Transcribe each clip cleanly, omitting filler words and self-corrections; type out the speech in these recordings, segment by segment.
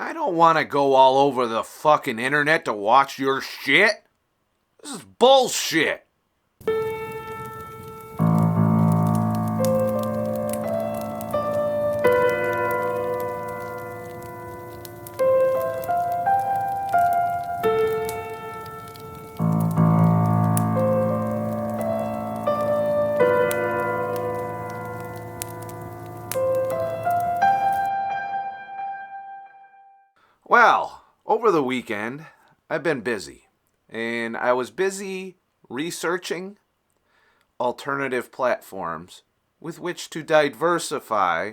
I don't want to go all over the fucking internet to watch your shit. This is bullshit. Well, over the weekend, I've been busy. And I was busy researching alternative platforms with which to diversify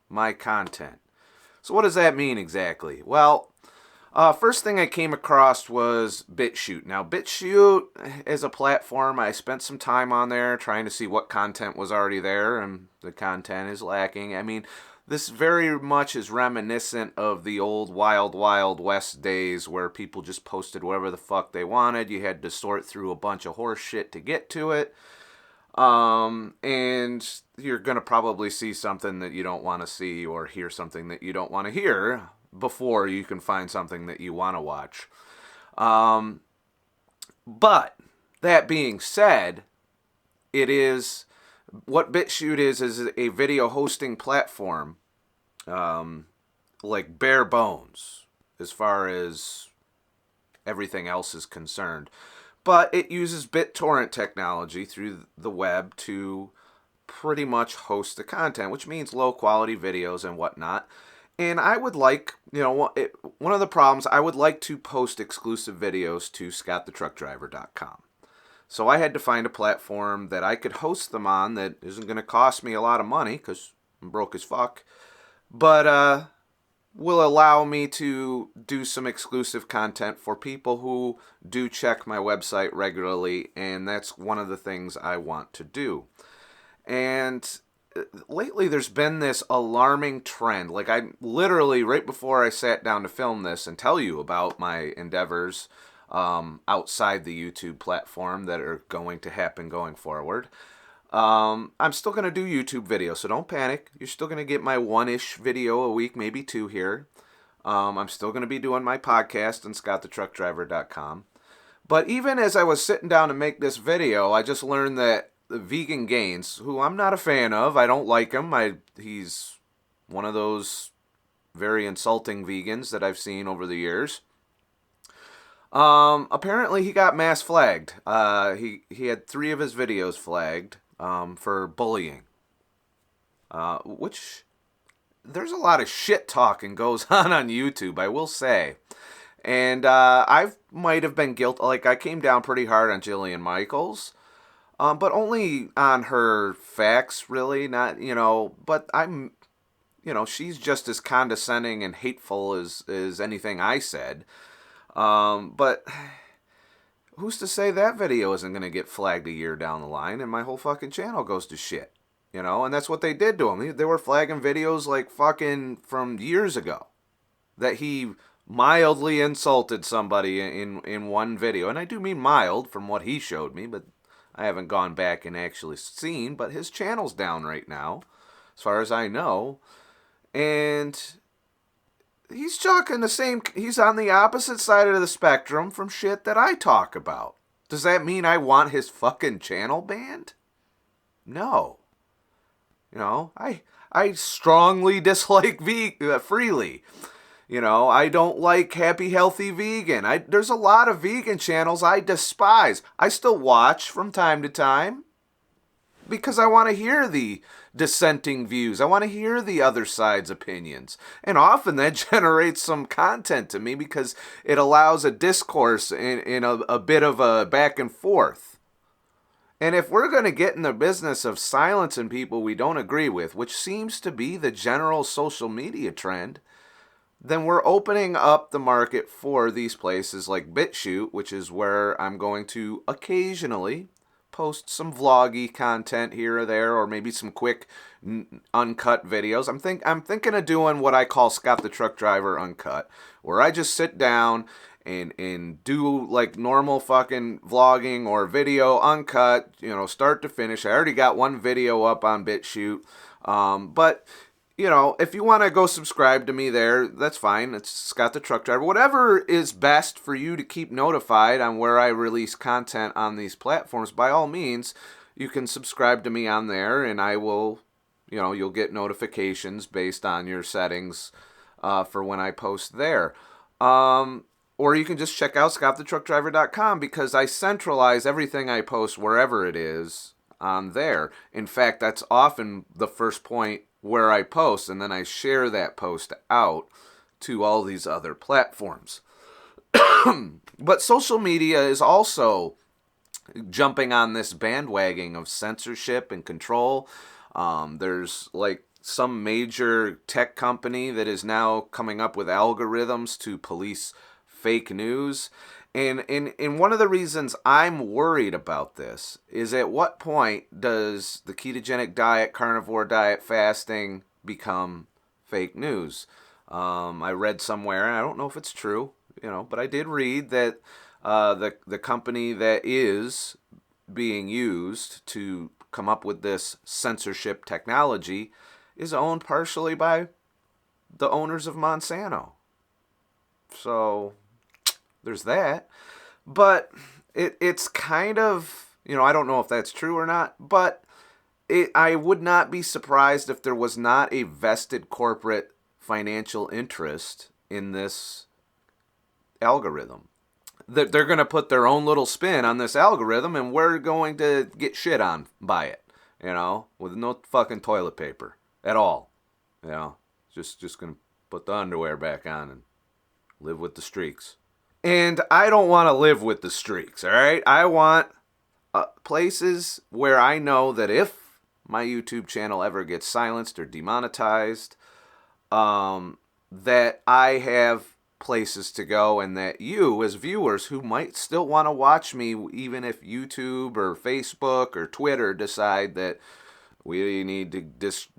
my content. So what does that mean exactly? Well, first thing I came across was BitChute. Now, BitChute is a platform. I spent some time on there trying to see what content was already there, and the content is lacking. I mean, this very much is reminiscent of the old Wild Wild West days where people just posted whatever the fuck they wanted. You had to sort through a bunch of horse shit to get to it. And you're going to probably see something that you don't want to see or hear something that you don't want to hear before you can find something that you want to watch. But that being said, it is what BitChute is a video hosting platform, like bare bones as far as everything else is concerned. But it uses BitTorrent technology through the web to pretty much host the content, which means low quality videos and whatnot. And I would like, one of the problems, I would like to post exclusive videos to ScottTheTruckDriver.com. So I had to find a platform that I could host them on that isn't going to cost me a lot of money because I'm broke as fuck, but will allow me to do some exclusive content for people who do check my website regularly, and that's one of the things I want to do. And lately there's been this alarming trend. Like, I literally, right before I sat down to film this and tell you about my endeavors outside the YouTube platform that are going to happen going forward, I'm still going to do YouTube videos, so don't panic. You're still going to get my one-ish video a week, maybe two here. I'm still going to be doing my podcast on ScottTheTruckDriver.com. But even as I was sitting down to make this video, I just learned that the Vegan Gains, who I'm not a fan of, I don't like him. He's one of those very insulting vegans that I've seen over the years. Apparently he got mass flagged. He had 3 of his videos flagged for bullying. Which, there's a lot of shit talking goes on YouTube, I will say. And I might have been guilty. Like, I came down pretty hard on Jillian Michaels. But only on her facts, really. Not, but I'm, she's just as condescending and hateful as anything I said. But who's to say that video isn't going to get flagged a year down the line and my whole fucking channel goes to shit, and that's what they did to him. They were flagging videos like fucking from years ago that he mildly insulted somebody in one video. And I do mean mild from what he showed me, but I haven't gone back and actually seen, but his channel's down right now, as far as I know. And he's talking he's on the opposite side of the spectrum from shit that I talk about. Does that mean I want his fucking channel banned? No. I strongly dislike Freely. I don't like Happy Healthy Vegan. There's a lot of vegan channels I despise. I still watch from time to time because I want to hear the dissenting views. I want to hear the other side's opinions. And often that generates some content to me because it allows a discourse in a bit of a back and forth. And if we're going to get in the business of silencing people we don't agree with, which seems to be the general social media trend, then we're opening up the market for these places like BitChute, which is where I'm going to occasionally post some vloggy content here or there, or maybe some quick uncut videos. I'm thinking of doing what I call Scott the Truck Driver Uncut, where I just sit down and do like normal fucking vlogging or video uncut, start to finish. I already got one video up on BitChute, but if you want to go subscribe to me there, that's fine. It's Scott the Truck Driver. Whatever is best for you to keep notified on where I release content on these platforms, by all means, you can subscribe to me on there, and I will, you'll get notifications based on your settings for when I post there. Or you can just check out ScottTheTruckDriver.com because I centralize everything I post wherever it is on there. In fact, that's often the first point where I post, and then I share that post out to all these other platforms. But social media is also jumping on this bandwagon of censorship and control. There's like some major tech company that is now coming up with algorithms to police fake news. And one of the reasons I'm worried about this is, at what point does the ketogenic diet, carnivore diet, fasting become fake news? I read somewhere, and I don't know if it's true, but I did read that the company that is being used to come up with this censorship technology is owned partially by the owners of Monsanto. So there's that. But it's kind of, I don't know if that's true or not, but I would not be surprised if there was not a vested corporate financial interest in this algorithm. They're going to put their own little spin on this algorithm, and we're going to get shit on by it, with no fucking toilet paper at all. Just going to put the underwear back on and live with the streaks. And I don't want to live with the streaks, all right? I want places where I know that if my YouTube channel ever gets silenced or demonetized, that I have places to go, and that you, as viewers who might still want to watch me, even if YouTube or Facebook or Twitter decide that we need to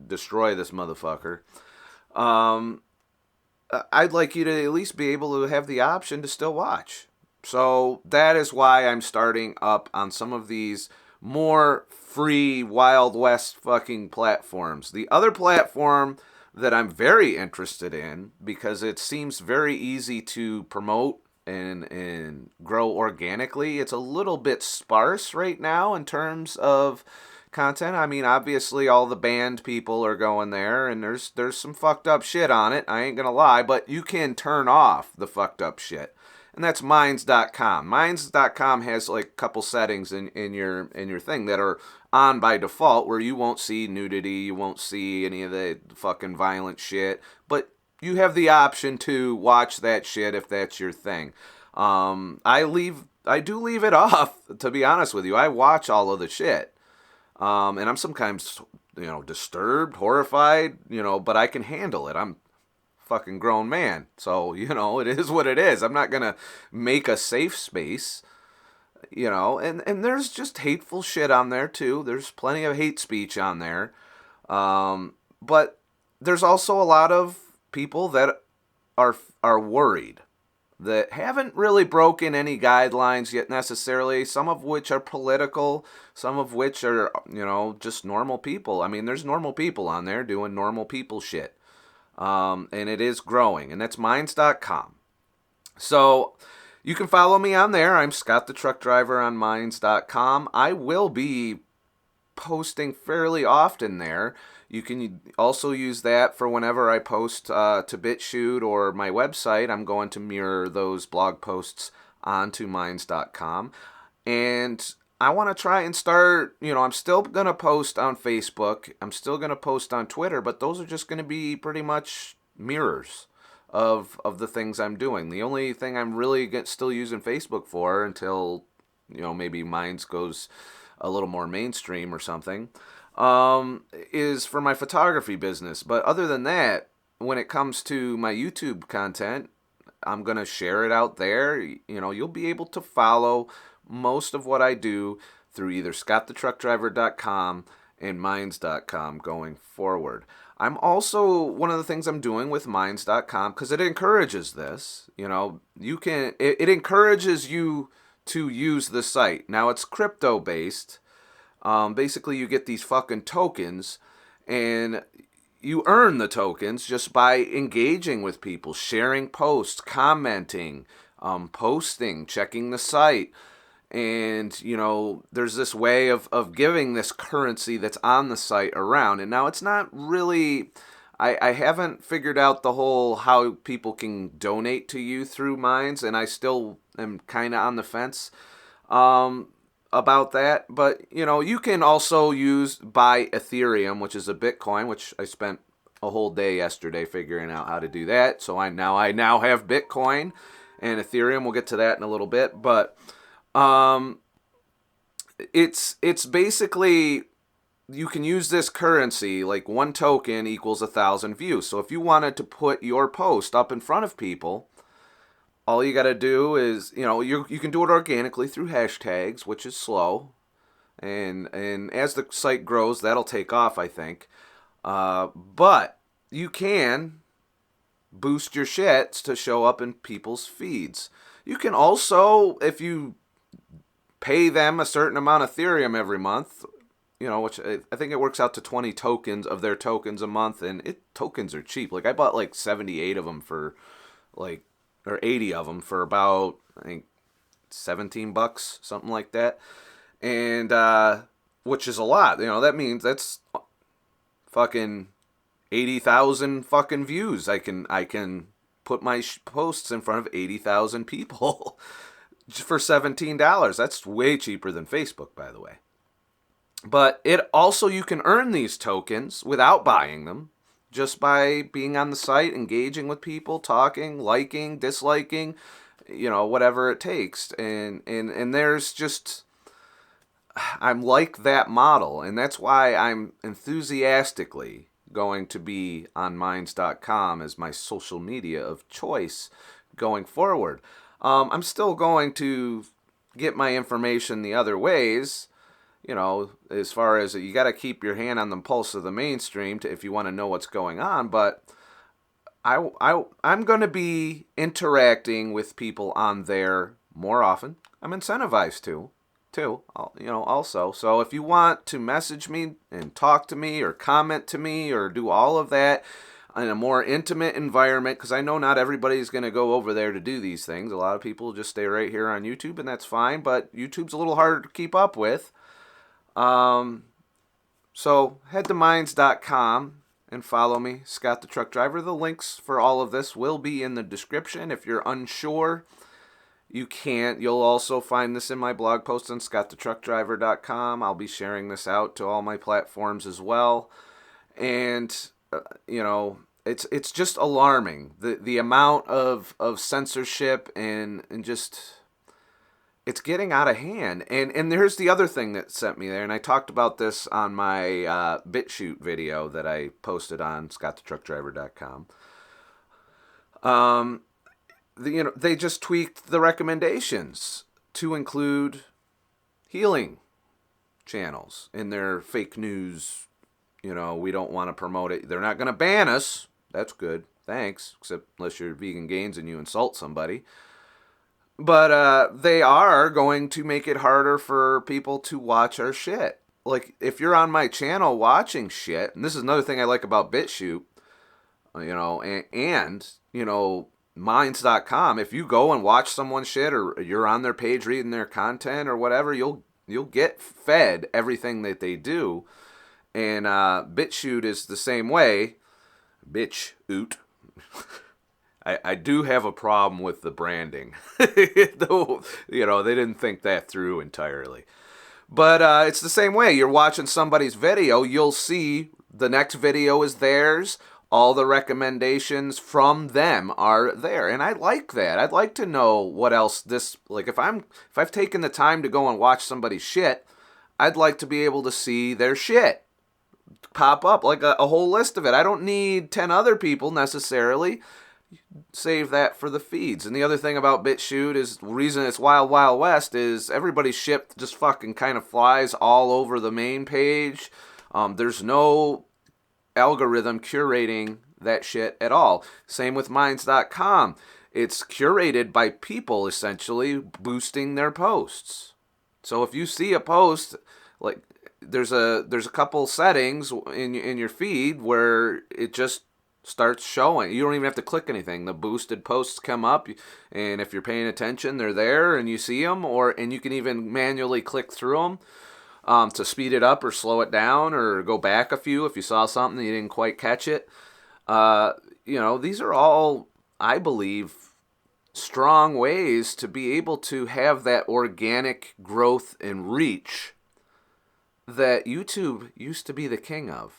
destroy this motherfucker, I'd like you to at least be able to have the option to still watch. So that is why I'm starting up on some of these more free Wild West fucking platforms. The other platform that I'm very interested in, because it seems very easy to promote and grow organically, it's a little bit sparse right now in terms of content. I mean, obviously all the band people are going there, and there's some fucked up shit on it, I ain't gonna lie, but you can turn off the fucked up shit. And that's Minds.com. Minds.com has like a couple settings in your thing that are on by default, where you won't see nudity, you won't see any of the fucking violent shit, but you have the option to watch that shit if that's your thing. I do leave it off, to be honest with you. I watch all of the shit. And I'm sometimes, disturbed, horrified, but I can handle it. I'm a fucking grown man. So, it is what it is. I'm not going to make a safe space, and there's just hateful shit on there too. There's plenty of hate speech on there. But there's also a lot of people that are worried, that haven't really broken any guidelines yet necessarily, some of which are political, some of which are, just normal people. I mean, there's normal people on there doing normal people shit. And it is growing, and that's Minds.com. So you can follow me on there. I'm Scott the Truck Driver on Minds.com. I will be posting fairly often there. You can also use that for whenever I post to BitChute or my website. I'm going to mirror those blog posts onto Minds.com. And I want to try and start, I'm still going to post on Facebook. I'm still going to post on Twitter, but those are just going to be pretty much mirrors of the things I'm doing. The only thing I'm really still using Facebook for until, maybe Minds goes a little more mainstream or something, is for my photography business. But other than that, when it comes to my YouTube content, I'm going to share it out there. You'll be able to follow most of what I do through either ScottTheTruckDriver.com and Minds.com going forward. I'm also, one of the things I'm doing with Minds.com, because it encourages this, it encourages you to use the site. Now, it's crypto based. Basically, you get these fucking tokens, and you earn the tokens just by engaging with people, sharing posts, commenting, posting, checking the site. And, there's this way of giving this currency that's on the site around. And now it's not really, I haven't figured out the whole how people can donate to you through Minds, and I still am kind of on the fence about that. But, you can also buy Ethereum, which is a Bitcoin, which I spent a whole day yesterday figuring out how to do that. So I now have Bitcoin and Ethereum. We'll get to that in a little bit. But it's basically, you can use this currency, like 1 token equals 1,000 views. So if you wanted to put your post up in front of people, all you got to do is, you can do it organically through hashtags, which is slow. And as the site grows, that'll take off, I think. But you can boost your shits to show up in people's feeds. You can also, if you pay them a certain amount of Ethereum every month, which I think it works out to 20 tokens of their tokens a month, and tokens are cheap. Like, I bought like 78 of them for or 80 of them for about, I think, $17, something like that. And, which is a lot. That means that's fucking 80,000 fucking views. I can put my posts in front of 80,000 people for $17. That's way cheaper than Facebook, by the way. But it also, you can earn these tokens without buying them, just by being on the site, engaging with people, talking, liking, disliking, whatever it takes. And there's just, I'm like that model, and that's why I'm enthusiastically going to be on Minds.com as my social media of choice going forward. I'm still going to get my information the other ways, as far as you got to keep your hand on the pulse of the mainstream if you want to know what's going on. But I'm going to be interacting with people on there more often. I'm incentivized to, also. So if you want to message me and talk to me or comment to me or do all of that in a more intimate environment, because I know not everybody's going to go over there to do these things. A lot of people just stay right here on YouTube, and that's fine, but YouTube's a little harder to keep up with. So head to Minds.com and follow me, Scott the Truck Driver. The links for all of this will be in the description. If you're unsure, you'll also find this in my blog post on ScottTheTruckDriver.com. I'll be sharing this out to all my platforms as well. And, it's just alarming. The amount of censorship and just, it's getting out of hand. And here's the other thing that sent me there, and I talked about this on my BitChute video that I posted on ScottTheTruckDriver.com. They just tweaked the recommendations to include healing channels in their fake news. We don't want to promote it. They're not going to ban us. That's good. Thanks. Except unless you're Vegan Gains and you insult somebody. But they are going to make it harder for people to watch our shit. Like, if you're on my channel watching shit, and this is another thing I like about BitChute, and Minds.com, if you go and watch someone's shit or you're on their page reading their content or whatever, you'll get fed everything that they do. And BitChute is the same way. BitChute. I do have a problem with the branding. Though, they didn't think that through entirely. But it's the same way. You're watching somebody's video, you'll see the next video is theirs. All the recommendations from them are there. And I like that. I'd like to know what else if I've taken the time to go and watch somebody's shit, I'd like to be able to see their shit pop up, like a whole list of it. I don't need 10 other people necessarily. Save that for the feeds. And the other thing about BitChute is, the reason it's Wild Wild West is everybody's shit just fucking kind of flies all over the main page. There's no algorithm curating that shit at all. Same with Minds.com. It's curated by people essentially boosting their posts. So if you see a post, like, there's a couple settings in your feed where it just starts showing. You don't even have to click anything. The boosted posts come up, and if you're paying attention, they're there and you see them. And you can even manually click through them to speed it up or slow it down or go back a few if you saw something and you didn't quite catch it. These are all, I believe, strong ways to be able to have that organic growth and reach that YouTube used to be the king of.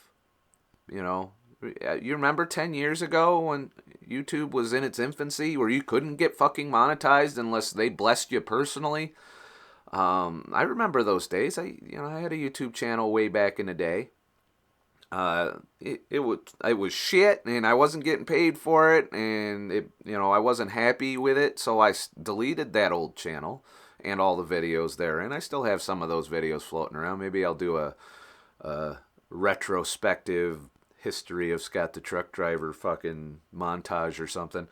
You remember 10 years ago when YouTube was in its infancy, where you couldn't get fucking monetized unless they blessed you personally? I remember those days. I had a YouTube channel way back in the day. It was shit, and I wasn't getting paid for it, and I wasn't happy with it, so I deleted that old channel and all the videos there, and I still have some of those videos floating around. Maybe I'll do a retrospective history of Scott the Truck Driver fucking montage or something.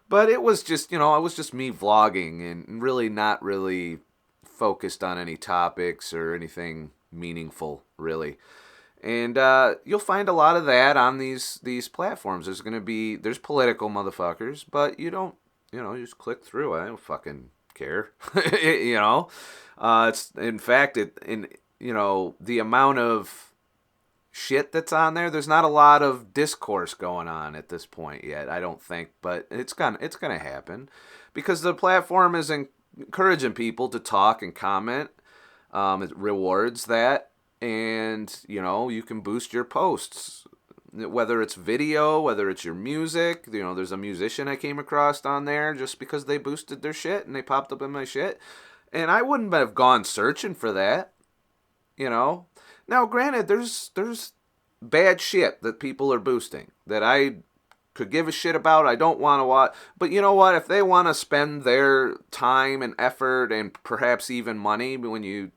But it was just, it was just me vlogging and really not really focused on any topics or anything meaningful, really. And you'll find a lot of that on these platforms. There's political motherfuckers, but you don't, you just click through. I don't fucking care. It's, in fact, the amount of shit that's on there's not a lot of discourse going on at this point yet, I don't think, but it's gonna happen because the platform is encouraging people to talk and comment. It rewards that. And, you can boost your posts, whether it's video, whether it's your music. There's a musician I came across on there just because they boosted their shit and they popped up in my shit. And I wouldn't have gone searching for that, Now, granted, there's bad shit that people are boosting that I could give a shit about. I don't want to watch. But you know what? If they want to spend their time and effort and perhaps even money when you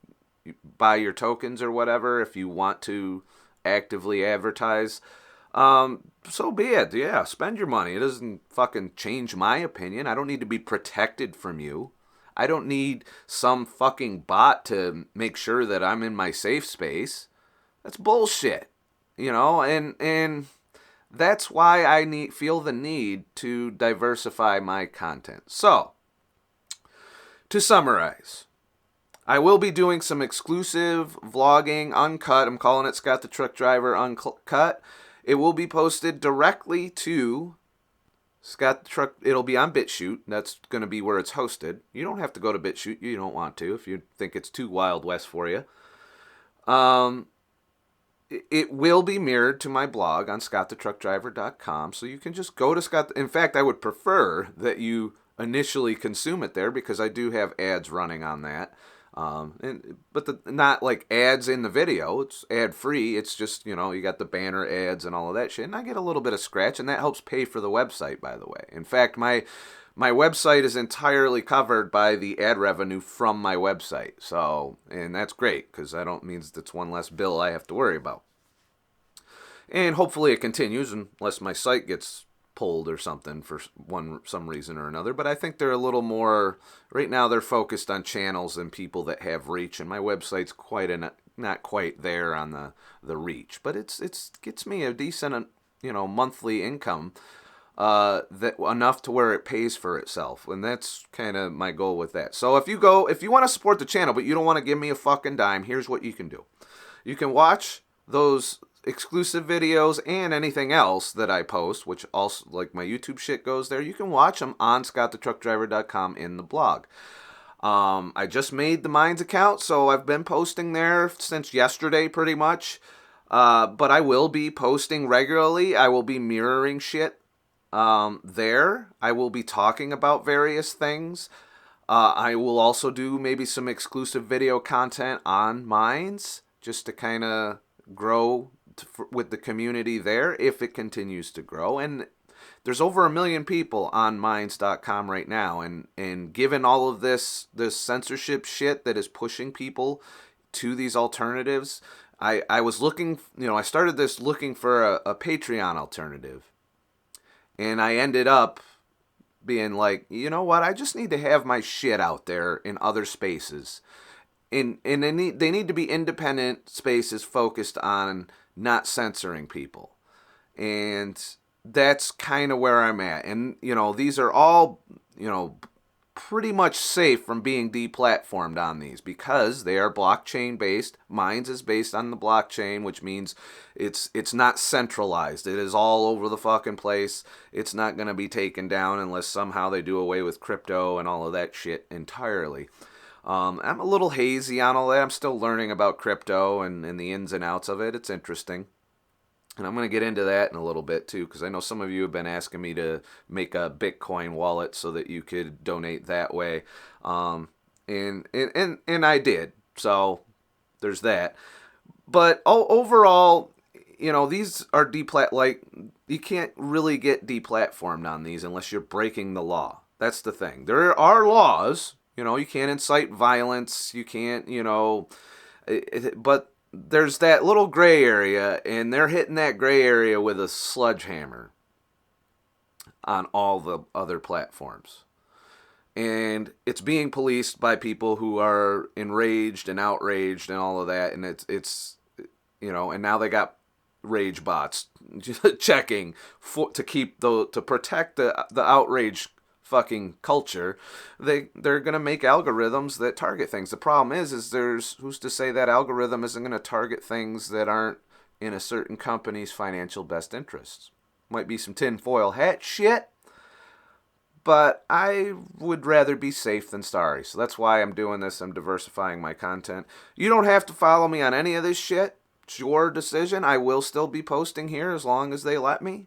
buy your tokens or whatever, if you want to actively advertise, so be it. Yeah, spend your money. It doesn't fucking change my opinion. I don't need to be protected from you. I don't need some fucking bot to make sure that I'm in my safe space. That's bullshit. And that's why I feel the need to diversify my content. So, to summarize, I will be doing some exclusive vlogging, uncut. I'm calling it Scott the Truck Driver Uncut. It will be posted directly to Scott the Truck. It'll be on BitChute. That's going to be where it's hosted. You don't have to go to BitChute. You don't want to if you think it's too Wild West for you. It will be mirrored to my blog on ScottTheTruckDriver.com. So you can just go to Scott. In fact, I would prefer that you initially consume it there because I do have ads running on that. But not like ads in the video. It's ad free. It's just, you got the banner ads and all of that shit. And I get a little bit of scratch, and that helps pay for the website, by the way. In fact, my website is entirely covered by the ad revenue from my website. So, and that's great because that means that's one less bill I have to worry about. And hopefully it continues unless my site gets pulled or something for some reason or another. But I think they're a little more, right now they're focused on channels and people that have reach, and my website's not quite there on the reach, but it's gets me a decent monthly income, that enough to where it pays for itself, and that's kind of my goal with that. So if you want to support the channel but you don't want to give me a fucking dime, here's what you can do. You can watch those exclusive videos and anything else that I post, which also, like my YouTube shit goes there. You can watch them on ScottTheTruckDriver.com in the blog. I just made the Minds account, so I've been posting there since yesterday pretty much. But I will be posting regularly. I will be mirroring shit there. I will be talking about various things. I will also do maybe some exclusive video content on Minds just to kind of grow with the community there if it continues to grow. And there's over 1 million people on Minds.com right now, and given all of this censorship shit that is pushing people to these alternatives, I was looking, I started this looking for a Patreon alternative, and I ended up being like, you know what, I just need to have my shit out there in other spaces. and they need to be independent spaces focused on not censoring people. And that's kind of where I'm at. And, these are all, pretty much safe from being deplatformed on these because they are blockchain based. Minds is based on the blockchain, which means it's not centralized. It is all over the fucking place. It's not going to be taken down unless somehow they do away with crypto and all of that shit entirely. I'm a little hazy on all that. I'm still learning about crypto and the ins and outs of it. It's interesting. And I'm going to get into that in a little bit too, because I know some of you have been asking me to make a Bitcoin wallet so that you could donate that way. And I did. So there's that. But overall, these are you can't really get deplatformed on these unless you're breaking the law. That's the thing. There are laws. You can't incite violence. You can't, but there's that little gray area, and they're hitting that gray area with a sledgehammer on all the other platforms. And it's being policed by people who are enraged and outraged and all of that. And it's and now they got rage bots checking to protect the outrage fucking culture. They're gonna make algorithms that target things. The problem is there's who's to say that algorithm isn't gonna target things that aren't in a certain company's financial best interests. Might be some tinfoil hat shit, but I would rather be safe than sorry. So that's why I'm doing this. I'm diversifying my content. You don't have to follow me on any of this shit. It's your decision. I will still be posting here as long as they let me,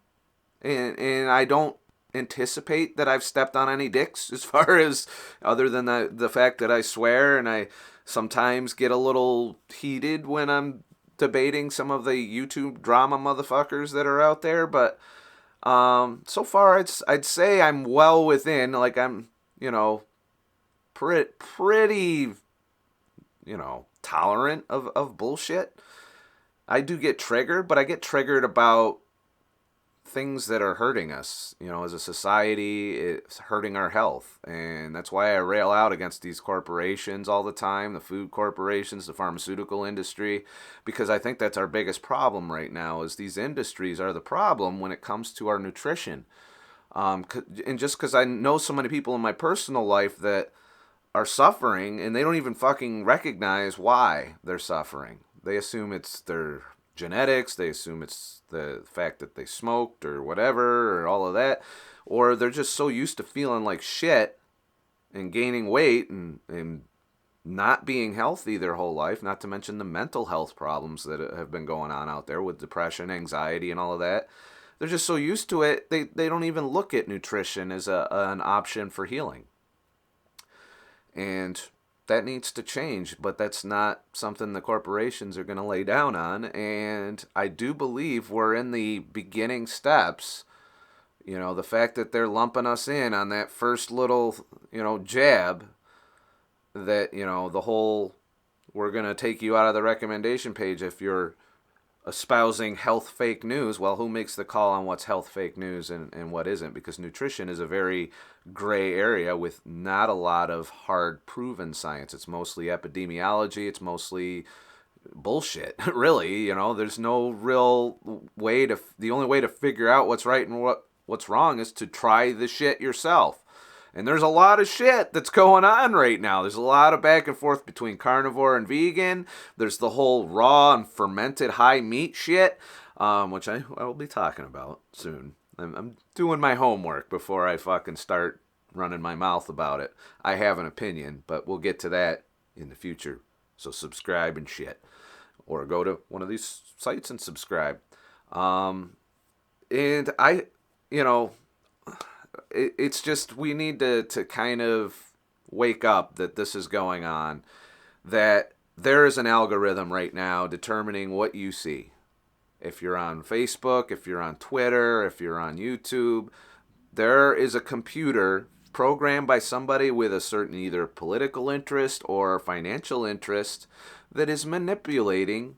and I don't anticipate that I've stepped on any dicks as far as other than the fact that I swear and I sometimes get a little heated when I'm debating some of the YouTube drama motherfuckers that are out there. But so far I'd say I'm well within, like I'm pretty tolerant of bullshit. I do get triggered, but I get triggered about things that are hurting us, as a society. It's hurting our health, and that's why I rail out against these corporations all the time, the food corporations, the pharmaceutical industry, because I think that's our biggest problem right now, is these industries are the problem when it comes to our nutrition. And just because I know so many people in my personal life that are suffering, and they don't even fucking recognize why they're suffering. They assume it's their genetics, they assume it's the fact that they smoked or whatever, or all of that, or they're just so used to feeling like shit and gaining weight and not being healthy their whole life, not to mention the mental health problems that have been going on out there with depression, anxiety, and all of that. They're just so used to it, they don't even look at nutrition as an option for healing. And that needs to change, but that's not something the corporations are going to lay down on. And I do believe we're in the beginning steps. The fact that they're lumping us in on that first little, jab, that, the whole, we're going to take you out of the recommendation page if you're espousing health fake news. Well, who makes the call on what's health fake news and what isn't? Because nutrition is a very gray area with not a lot of hard proven science. It's mostly epidemiology. It's mostly bullshit, really. There's no real way the only way to figure out what's right and what's wrong is to try the shit yourself. And there's a lot of shit that's going on right now. There's a lot of back and forth between carnivore and vegan. There's the whole raw and fermented high meat shit, which I will be talking about soon. I'm doing my homework before I fucking start running my mouth about it. I have an opinion, but we'll get to that in the future. So subscribe and shit. Or go to one of these sites and subscribe. And I, it's just we need to kind of wake up that this is going on, that there is an algorithm right now determining what you see. If you're on Facebook, if you're on Twitter, if you're on YouTube, there is a computer programmed by somebody with a certain either political interest or financial interest that is manipulating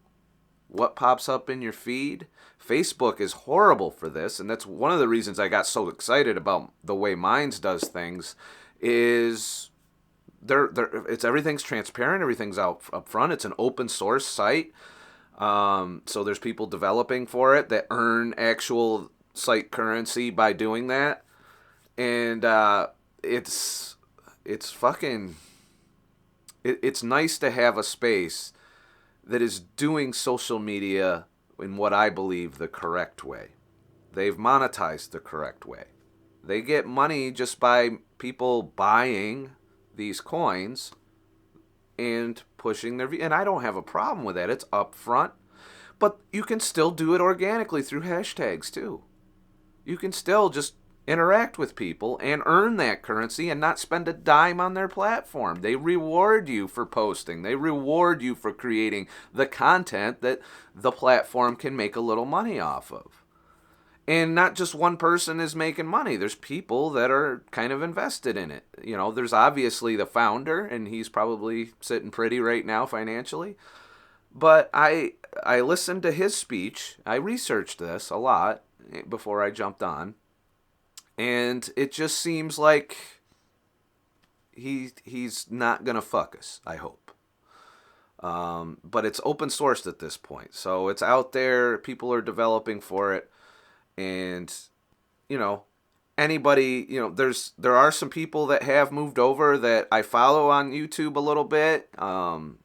what pops up in your feed. Facebook is horrible for this, and that's one of the reasons I got so excited about the way Minds does things, is it's everything's transparent, everything's out up front. It's an open source site. So there's people developing for it that earn actual site currency by doing that. And it's fucking it's nice to have a space that is doing social media in what I believe the correct way. They've monetized the correct way. They get money just by people buying these coins and pushing their and I don't have a problem with that. It's upfront, but you can still do it organically through hashtags too. You can still just interact with people and earn that currency and not spend a dime on their platform. They reward you for posting. They reward you for creating the content that the platform can make a little money off of. And not just one person is making money. There's people that are kind of invested in it. You know, there's obviously the founder, and he's probably sitting pretty right now financially. But I listened to his speech. I researched this a lot before I jumped on. And it just seems like he's not going to fuck us, I hope. But it's open sourced at this point. So it's out there. People are developing for it. And, you know, anybody, you know, there are some people that have moved over that I follow on YouTube a little bit,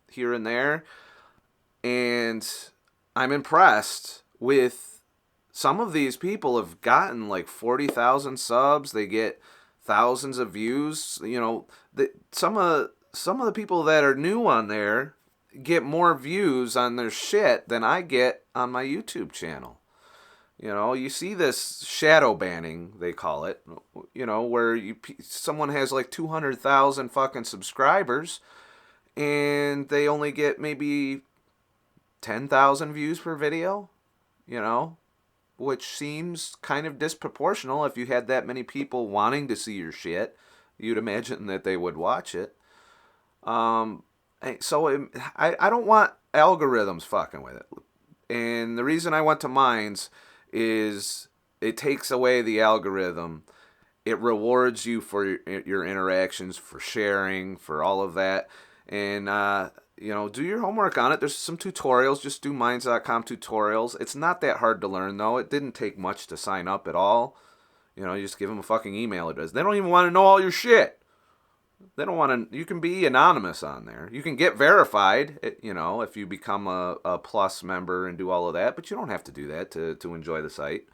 here and there. And I'm impressed with some of these people have gotten like 40,000 subs. They get thousands of views. You know, some of the people that are new on there get more views on their shit than I get on my YouTube channel. You know, you see this shadow banning, they call it, you know, where someone has like 200,000 fucking subscribers and they only get maybe 10,000 views per video, you know, which seems kind of disproportional. If you had that many people wanting to see your shit, you'd imagine that they would watch it. So I don't want algorithms fucking with it. And the reason I went to Minds is it takes away the algorithm. It rewards you for your interactions, for sharing, for all of that. And, you know, do your homework on it. There's some tutorials. Just do minds.com tutorials. It's not that hard to learn, though. It didn't take much to sign up at all. You know, you just give them a fucking email address. They don't even want to know all your shit. They don't want to. You can be anonymous on there. You can get verified, you know, if you become a plus member and do all of that. But you don't have to do that to enjoy the site,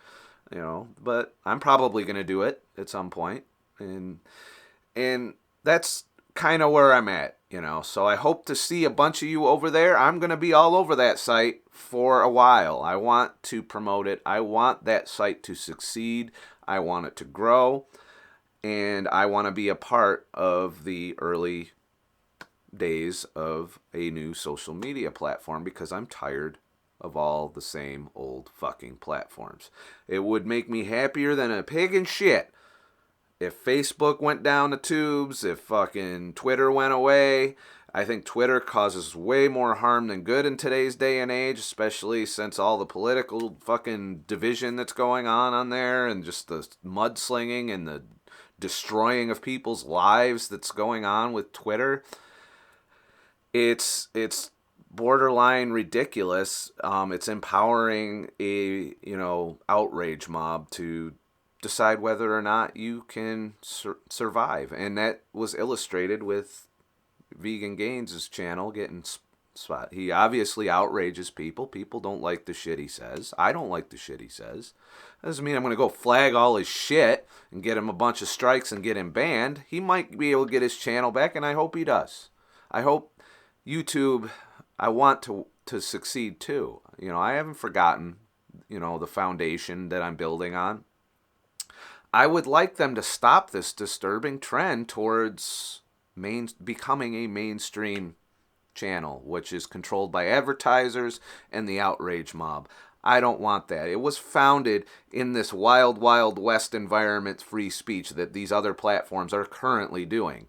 you know. But I'm probably going to do it at some point. And that's kind of where I'm at, you know. So I hope to see a bunch of you over there. I'm going to be all over that site for a while. I want to promote it. I want that site to succeed. I want it to grow. And I want to be a part of the early days of a new social media platform because I'm tired of all the same old fucking platforms. It would make me happier than a pig in shit if Facebook went down the tubes, if fucking Twitter went away. I think Twitter causes way more harm than good in today's day and age, especially since all the political fucking division that's going on there and just the mudslinging and the destroying of people's lives that's going on with Twitter. It's borderline ridiculous. It's empowering a, you know, outrage mob to decide whether or not you can survive. And that was illustrated with Vegan Gains' channel getting spot. He obviously outrages people. People don't like the shit he says. I don't like the shit he says. That doesn't mean I'm going to go flag all his shit and get him a bunch of strikes and get him banned. He might be able to get his channel back, and I hope he does. I hope YouTube, I want to succeed too. You know, I haven't forgotten, you know, the foundation that I'm building on. I would like them to stop this disturbing trend towards becoming a mainstream channel, which is controlled by advertisers and the outrage mob. I don't want that. It was founded in this wild, wild west environment, free speech that these other platforms are currently doing.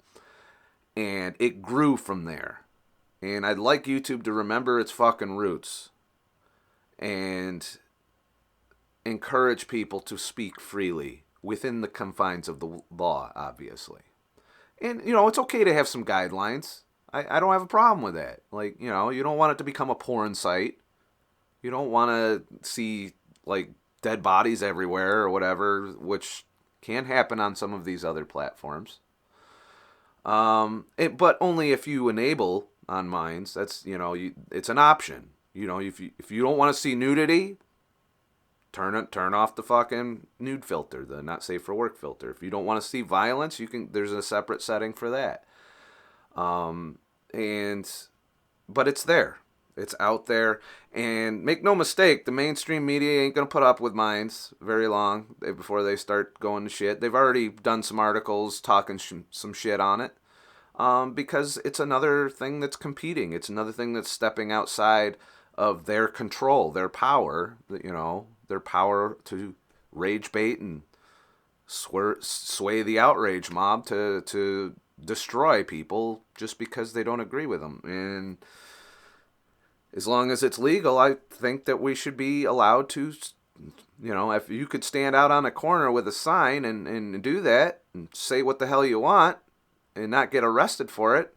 And it grew from there. And I'd like YouTube to remember its fucking roots and encourage people to speak freely within the confines of the law, obviously. And, it's okay to have some guidelines. I don't have a problem with that. Like, you don't want it to become a porn site. You don't want to see, like, dead bodies everywhere or whatever, which can happen on some of these other platforms. But only if you enable on Minds. That's, it's an option. If you don't want to see nudity, turn off the fucking nude filter, the not safe for work filter. If you don't want to see violence, there's a separate setting for that. But it's there. It's out there. And make no mistake, the mainstream media ain't going to put up with Minds very long before they start going to shit. They've already done some articles talking some shit on it. Because it's another thing that's competing. It's another thing that's stepping outside of their control, their power, their power to rage bait and sway the outrage mob to destroy people just because they don't agree with them. And as long as it's legal, I think that we should be allowed to, if you could stand out on a corner with a sign and do that and say what the hell you want and not get arrested for it,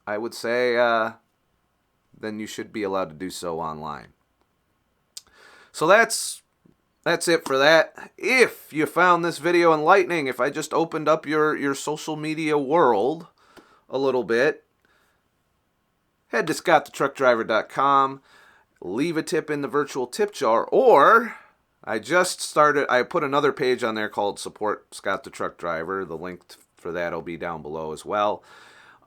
I would say then you should be allowed to do so online. So that's it for that. If you found this video enlightening, if I just opened up your social media world a little bit, head to ScottTheTruckDriver.com, leave a tip in the virtual tip jar, or I put another page on there called Support Scott the Truck Driver. The link for that will be down below as well,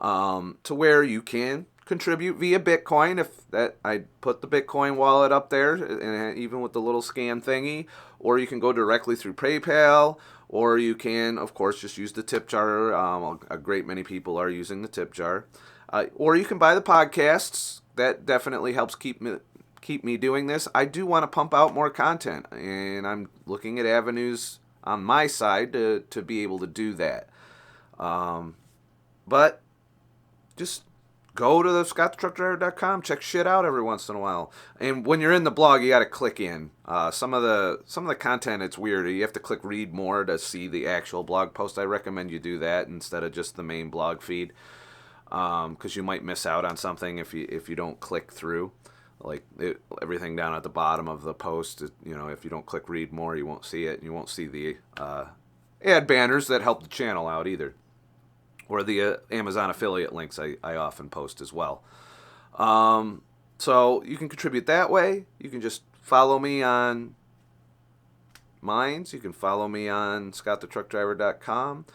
to where you can contribute via Bitcoin. I put the Bitcoin wallet up there, and even with the little scan thingy, or you can go directly through PayPal, or you can, of course, just use the tip jar. A great many people are using the tip jar. Or you can buy the podcasts. That definitely helps keep me doing this. I do want to pump out more content, and I'm looking at avenues on my side to be able to do that. But just go to the ScottTheTruckDriver.com, check shit out every once in a while. And when you're in the blog, you got to click in. Some of the content, it's weird. You have to click read more to see the actual blog post. I recommend you do that instead of just the main blog feed, because you might miss out on something if you don't click through. Like everything down at the bottom of the post, if you don't click read more, you won't see it. You won't see the ad banners that help the channel out either, or the Amazon affiliate links I often post as well. So you can contribute that way. You can just follow me on Minds. You can follow me on ScottTheTruckDriver.com.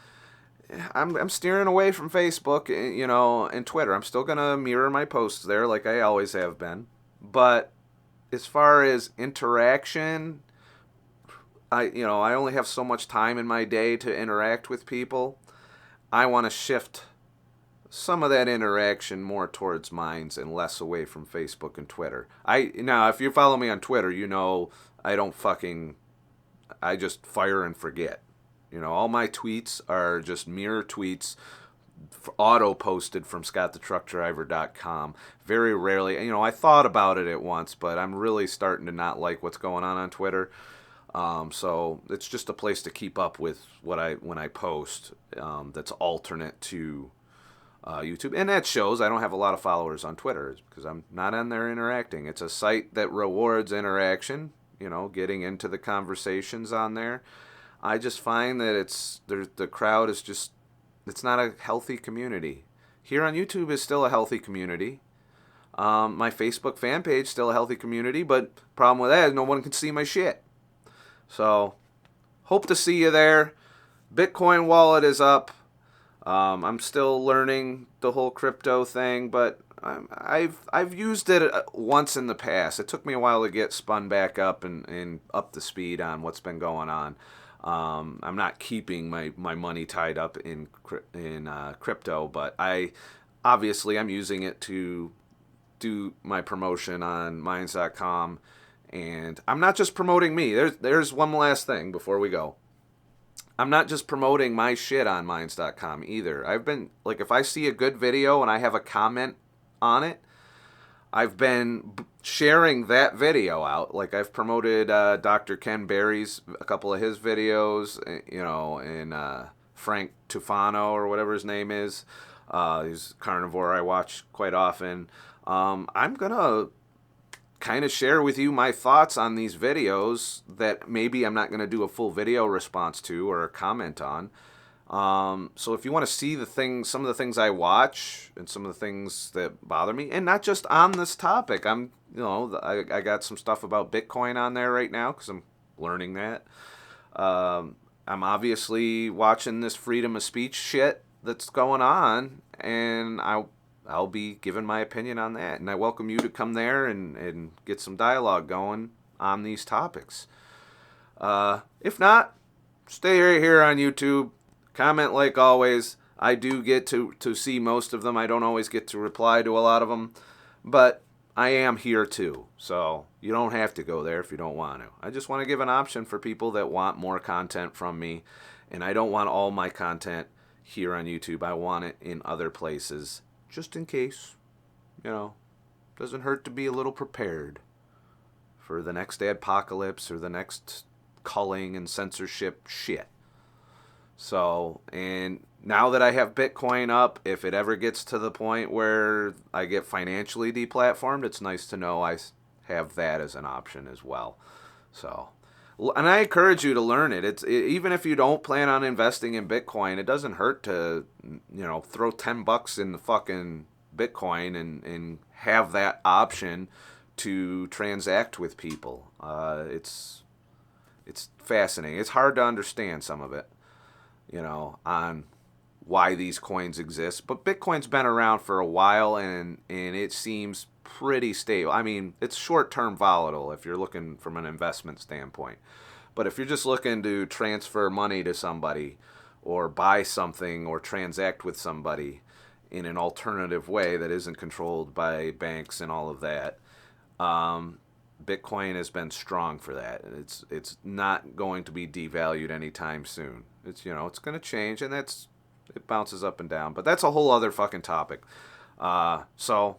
I'm steering away from Facebook, and Twitter. I'm still going to mirror my posts there like I always have been. But as far as interaction, I only have so much time in my day to interact with people. I want to shift some of that interaction more towards Minds and less away from Facebook and Twitter. Now, if you follow me on Twitter, I just fire and forget. All my tweets are just mirror tweets, auto-posted from ScottTheTruckDriver.com. Very rarely, I thought about it at once, but I'm really starting to not like what's going on Twitter. So it's just a place to keep up with when I post, that's alternate to YouTube. And that shows I don't have a lot of followers on Twitter because I'm not on there interacting. It's a site that rewards interaction, getting into the conversations on there. I just find that the crowd is just, it's not a healthy community. Here on YouTube is still a healthy community. My Facebook fan page still a healthy community, but problem with that is no one can see my shit. So, hope to see you there. Bitcoin wallet is up. I'm still learning the whole crypto thing, but I've used it once in the past. It took me a while to get spun back up and up to speed on what's been going on. I'm not keeping my money tied up in crypto, but I'm using it to do my promotion on Minds.com. And I'm not just promoting me. There's one last thing before we go. I'm not just promoting my shit on Minds.com either. I've been, if I see a good video and I have a comment on it, I've been sharing that video out. I've promoted Dr. Ken Berry's, a couple of his videos, and Frank Tufano or whatever his name is. He's a carnivore I watch quite often. I'm going to kind of share with you my thoughts on these videos that maybe I'm not going to do a full video response to or a comment on. So if you want to see some of the things I watch and some of the things that bother me, and not just on this topic, I got some stuff about Bitcoin on there right now because I'm learning that. I'm obviously watching this freedom of speech shit that's going on, and I'll be giving my opinion on that. And I welcome you to come there and get some dialogue going on these topics. If not, stay right here on YouTube. Comment like always. I do get to see most of them. I don't always get to reply to a lot of them. But I am here too. So you don't have to go there if you don't want to. I just want to give an option for people that want more content from me. And I don't want all my content here on YouTube. I want it in other places. Just in case. Doesn't hurt to be a little prepared for the next apocalypse or the next culling and censorship shit. So, and now that I have Bitcoin up, if it ever gets to the point where I get financially deplatformed, it's nice to know I have that as an option as well. So, and I encourage you to learn it. Even if you don't plan on investing in Bitcoin, it doesn't hurt to, throw $10 in the fucking Bitcoin and have that option to transact with people. It's fascinating. It's hard to understand some of it, on why these coins exist. But Bitcoin's been around for a while, and it seems pretty stable. I mean, it's short-term volatile if you're looking from an investment standpoint. But if you're just looking to transfer money to somebody or buy something or transact with somebody in an alternative way that isn't controlled by banks and all of that, Bitcoin has been strong for that. It's not going to be devalued anytime soon. It's going to change, and it bounces up and down. But that's a whole other fucking topic. So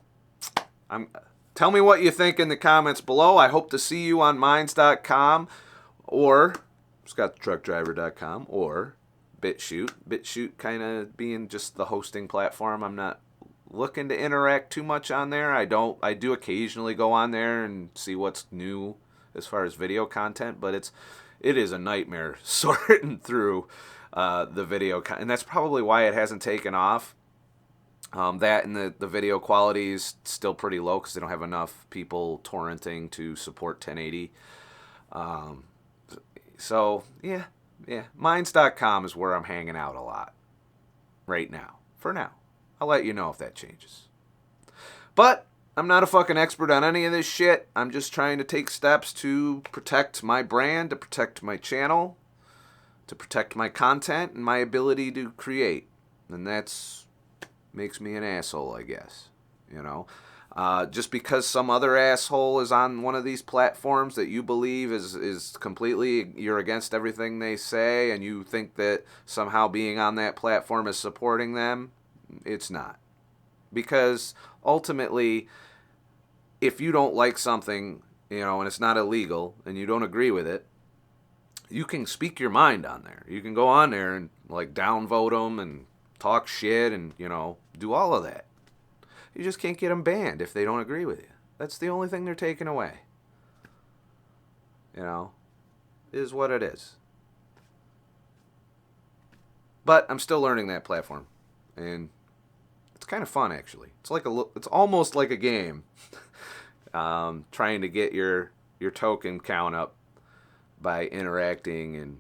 tell me what you think in the comments below. I hope to see you on minds.com or ScottTheTruckDriver.com or BitChute. BitChute kind of being just the hosting platform. I'm not looking to interact too much on there. I do occasionally go on there and see what's new as far as video content, but it is a nightmare sorting through the video and that's probably why it hasn't taken off. That and the video quality is still pretty low because they don't have enough people torrenting to support 1080. So yeah, minds.com is where I'm hanging out a lot right now, for now. I'll let you know if that changes. But I'm not a fucking expert on any of this shit. I'm just trying to take steps to protect my brand, to protect my channel, to protect my content and my ability to create. And that's makes me an asshole, I guess. Just because some other asshole is on one of these platforms that you believe is completely, you're against everything they say, and you think that somehow being on that platform is supporting them, it's not. Because ultimately, if you don't like something, and it's not illegal, and you don't agree with it, you can speak your mind on there. You can go on there and downvote them and talk shit and, do all of that. You just can't get them banned if they don't agree with you. That's the only thing they're taking away. Is what it is. But I'm still learning that platform, and it's kind of fun actually. It's almost like a game, trying to get your token count up by interacting and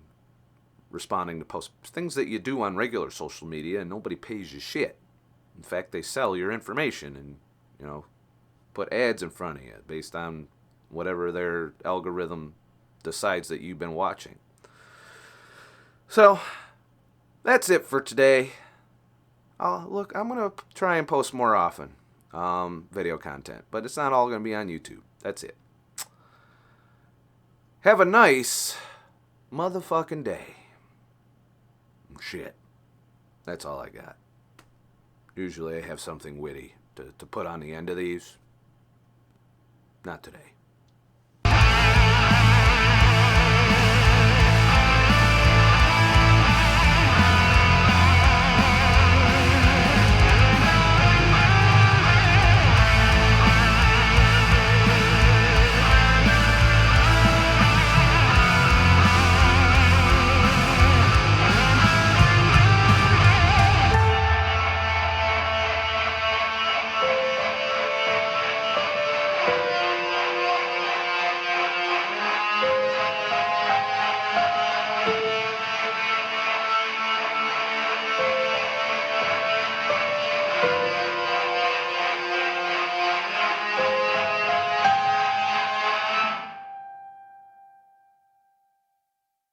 responding to posts, things that you do on regular social media, and nobody pays you shit. In fact, they sell your information and, put ads in front of you based on whatever their algorithm decides that you've been watching. So, that's it for today. I'm going to try and post more often, video content, but it's not all going to be on YouTube. That's it. Have a nice motherfucking day. Shit. That's all I got. Usually I have something witty to put on the end of these. Not today.